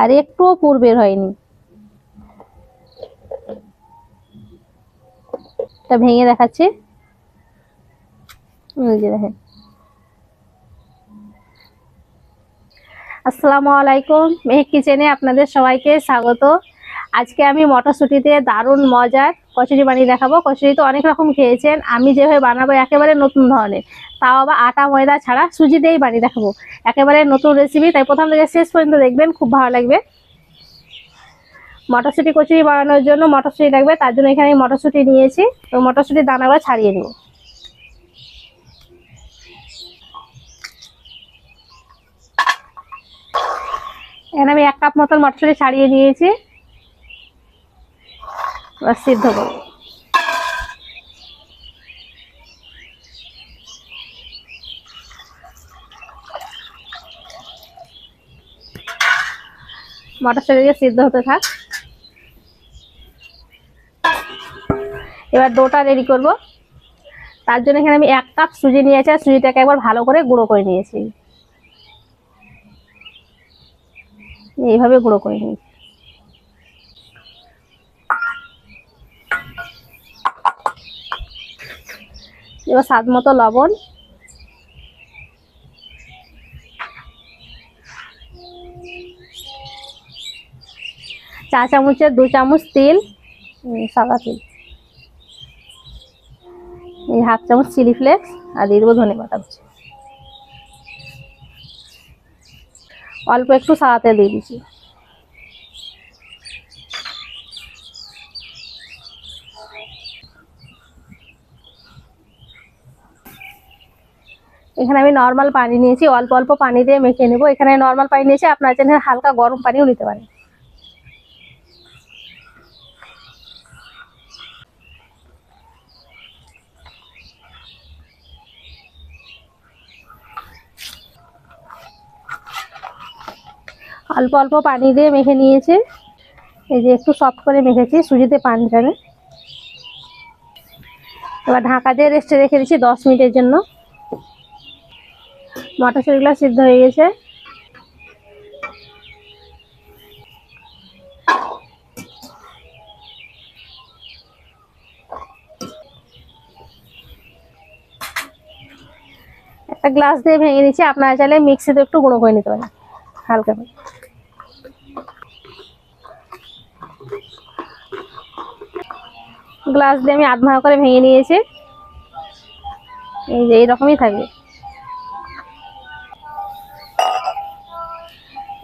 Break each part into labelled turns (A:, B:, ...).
A: আর একটুও পুর বের হয়নি। এটা ভেঙে দেখাচ্ছি, দেখেন। আসসালামু আলাইকুম, মেহেক কিচেনে আপনাদের সবাইকে স্বাগত। আজকে আমি মটরশুঁটি দিয়ে দারুণ মজার কচুরি বানিয়ে দেখাবো। কচুরি তো অনেক রকম খেয়েছেন, আমি যেভাবে বানাবো একেবারে নতুন ধরনের, তাও আবার আটা ময়দা ছাড়া সুজি দিয়েই বানিয়ে দেখাবো। একেবারে নতুন রেসিপি, তাই প্রথম থেকে শেষ পর্যন্ত দেখবেন, খুব ভালো লাগবে। মটরশুঁটি কচুরি বানানোর জন্য মটরশুঁটি লাগবে, তার জন্য এখানে মটরশুঁটি নিয়েছি। তো মটরশুঁটির দানাগুলো ছাড়িয়ে নেব। এখানে আমি 1 কাপ মতন মটরশুঁটি ছাড়িয়ে নিয়েছি, এবার সিদ্ধ করব। মটরশুঁটি সিদ্ধ হতে থাক। এবার ডোটা রেডি করব। তার জন্য এখানে আমি 1 কাপ সুজি নিয়েছি, আর সুজিটাকে একবার ভালো করে গুঁড়ো করে নিয়েছি। এইভাবে গুঁড়ো করে নিয়েছি। এবার স্বাদ মতো লবণ, চা চামচের 2 চামচ তেল, সাদা তেল, এই 1/2 চামচ চিলি ফ্লেক্স, আর দিয়ে দেবো ধনে পাতা কুচি। অল্প একটু সাদা তেল দিয়ে দিচ্ছি। এখানে আমি নর্মাল পানি নিয়েছি, অল্প অল্প পানি দিয়ে মেখে নেব। এখানে নর্মাল পানি নিয়েছি, আপনারা চাইলে হালকা গরম পানিও নিতে পারেন। অল্প অল্প পানি দিয়ে মেখে নিয়েছি। এই যে একটু সফট করে মেখেছি, সুজিতে পানি টানে। এবার ঢাকা দিয়ে রেস্টে রেখে দিচ্ছি 10 মিনিটের জন্য। মটরশুঁটিগুলো সিদ্ধ হয়ে গেছে। একটা গ্লাস দিয়ে ভেঙে নিচ্ছি, আপনারা চাইলে মিক্সিতে একটু গুঁড়ো করে নিতে পারেন হালকা করে। গ্লাস দিয়ে আমি আধ ভাঙা করে ভেঙে নিয়েছি। এই যে এইরকমই থাকবে।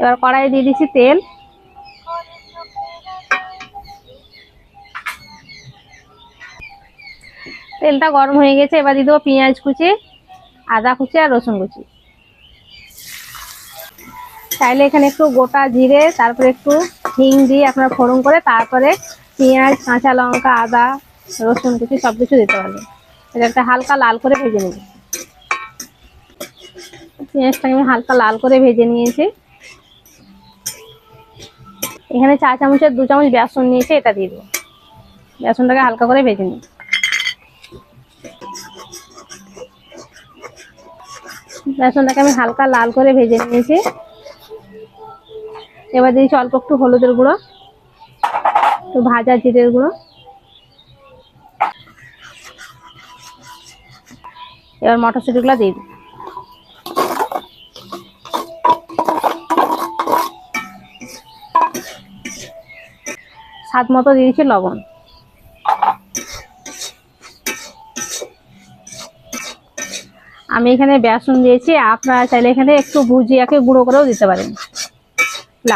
A: এবার কড়াই দিয়ে দিচ্ছি তেল। তেলটা গরম হয়ে গেছে, এবার দিয়ে দেবো পেঁয়াজ কুচি, আদা কুচি আর রসুন কুচি। চাইলে এখানে একটু গোটা জিরে, তারপরে একটু হিং দিয়ে আপনারা ফোড়ন করে তারপরে পেঁয়াজ, কাঁচা লঙ্কা, আদা, রসুন কুচি সবকিছু দিতে পারবেন। এটা একটা হালকা লাল করে ভেজে নেব। পেঁয়াজটাকে আমি হালকা লাল করে ভেজে নিয়েছি। এখানে 4 চামচের 2 চামচ বেসন নিয়েছি, এটা দিয়ে দেবো। বেসনটাকে হালকা করে ভেজে নিই। বেসনটাকে আমি হালকা লাল করে ভেজে নিয়েছি। এবার দিয়েছি অল্প একটু হলুদের গুঁড়ো, একটু ভাজা জিরের গুঁড়ো। এবার মটরশুঁটিগুলো দিয়ে দিই। স্বাদ মতো দিয়ে দিচ্ছি লবণ। আমি এখানে বেসন দিয়েছি, আপনারা চাইলে এখানে একটু ভুজিয়াকে গুঁড়ো করেও দিতে পারেন,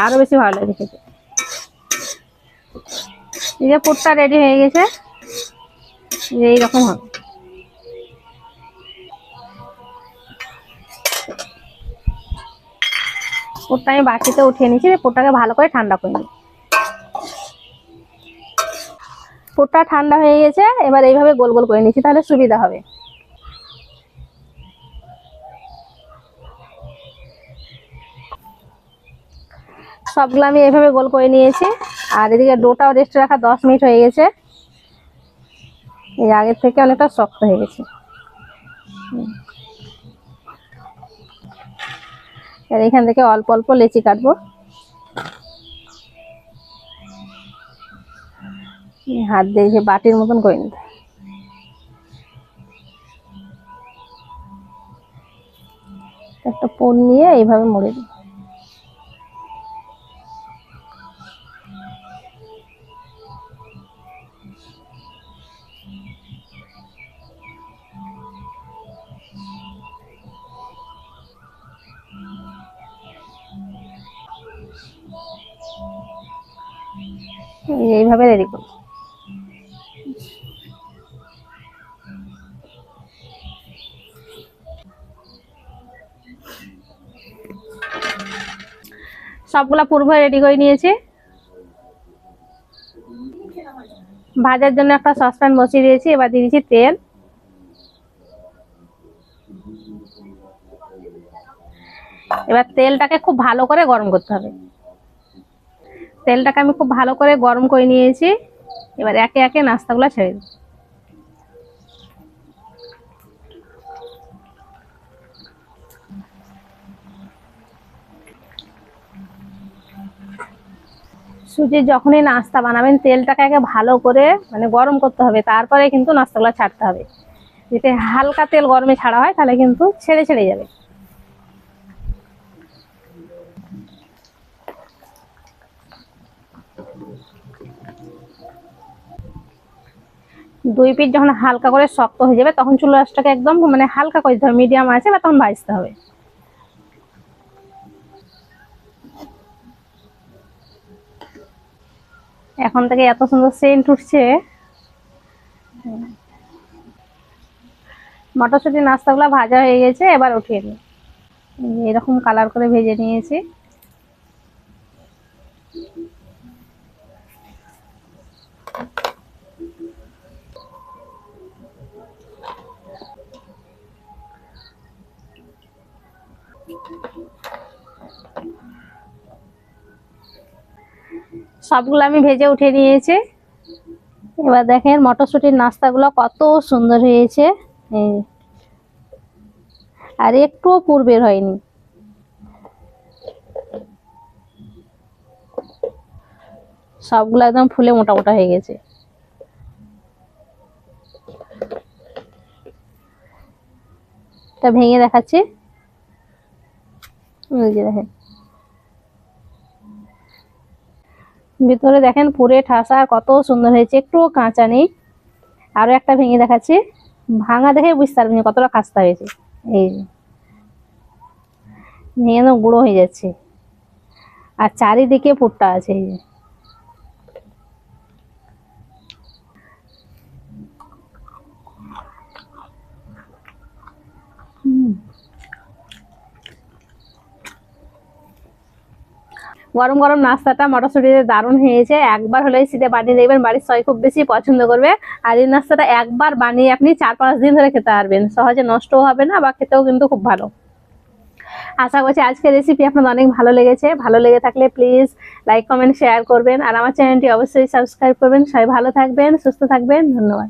A: আরো বেশি ভালো লাগে খেতে। এই যে পুরটা রেডি হয়ে গেছে, এইরকম হবে। পুরটা আমি বাটিতে উঠিয়ে নিচ্ছি, পুরটাকে ভালো করে ঠান্ডা করে নিই। পুরটা ঠান্ডা হয়ে গেছে, এবার এইভাবে গোল গোল করে নিচ্ছি, তাহলে সুবিধা হবে। সবগুলো আমি এইভাবে গোল করে নিয়েছি। আর এদিকে ডোটাও রেস্টে রাখা 10 মিনিট হয়ে গেছে। এই আগের থেকে অনেকটা শক্ত হয়ে গেছে। আর এখান থেকে অল্প অল্প লেচি কাটবো। হাত দিয়ে বাটির মতন করে নিতে। একটা পোন নিয়ে এইভাবে মুড়ে দিই। এইভাবে রেডি করব। সবগুলা পূর্ব রেডি করে নিয়েছি। ভাজার জন্য একটা সসপ্যান বসিয়ে দিয়েছি। এবার দিয়ে দিচ্ছি তেল। এবার তেলটাকে খুব ভালো করে গরম করতে হবে। তেলটাকে আমি খুব ভালো করে গরম করে নিয়েছি। এবার একে একে নাস্তাগুলো ছেড়ে দিই। সুজির যখনই নাস্তা বানাবেন তেলটাকে আগে ভালো করে মানে গরম করতে হবে, তারপরে কিন্তু নাস্তাগুলো ছাড়তে হবে। যদি হালকা তেল গরমে ছাড়া হয় তাহলে কিন্তু ছেড়ে ছেড়ে যাবে। দুই পিঠ যখন হালকা করে শক্ত হয়ে যাবে তখন চুলা আঁচটাকে একদম মানে হালকা করে দিতে হবে, মিডিয়াম আছে বা তখন ভাজতে হবে। এখন থেকে এত সুন্দর সেন্ট উঠছে। মটরশুঁটি নাস্তাগুলো ভাজা হয়ে গেছে, এবার উঠিয়ে নিই। এরকম কালার করে ভেজে নিয়েছি। সবগুলো আমি ভেজে উঠে নিয়েছি। এবার দেখেন মটরশুঁটির নাস্তাগুলো কত সুন্দর হয়েছে, আর একটুও পুর হয়নি। সবগুলো একদম ফুলে মোটা মোটা হয়ে গেছে। এটা ভেঙে দেখাচ্ছি। দেখেন ভিতরে দেখেন পুরে ঠাসা কত সুন্দর হয়েছে, একটুও কাঁচা নেই। আরো একটা ভেঙে দেখাচ্ছি। ভাঙা দেখে বুঝতে পারবেন কতটা খাস্তা হয়েছে। এই ভেঙে তো গুঁড়ো হয়ে যাচ্ছে, আর চারিদিকে পুরটা আছে। এই যে গরম গরম নাস্তাটা মটরশুঁটিতে দারুণ হয়েছে। একবার হলে শীতে বানিয়ে দেখবেন, বাড়ির সবাই খুব বেশি পছন্দ করবে। আর এই নাস্তাটা একবার বানিয়ে আপনি 4-5 দিন ধরে খেতে পারবেন, সহজে নষ্টও হবে না, বা খেতেও কিন্তু খুব ভালো। আশা করছি আজকের রেসিপি আপনাদের অনেক ভালো লেগেছে। ভালো লেগে থাকলে প্লিজ লাইক কমেন্ট শেয়ার করবেন, আর আমার চ্যানেলটি অবশ্যই সাবস্ক্রাইব করবেন। সবাই ভালো থাকবেন, সুস্থ থাকবেন। ধন্যবাদ।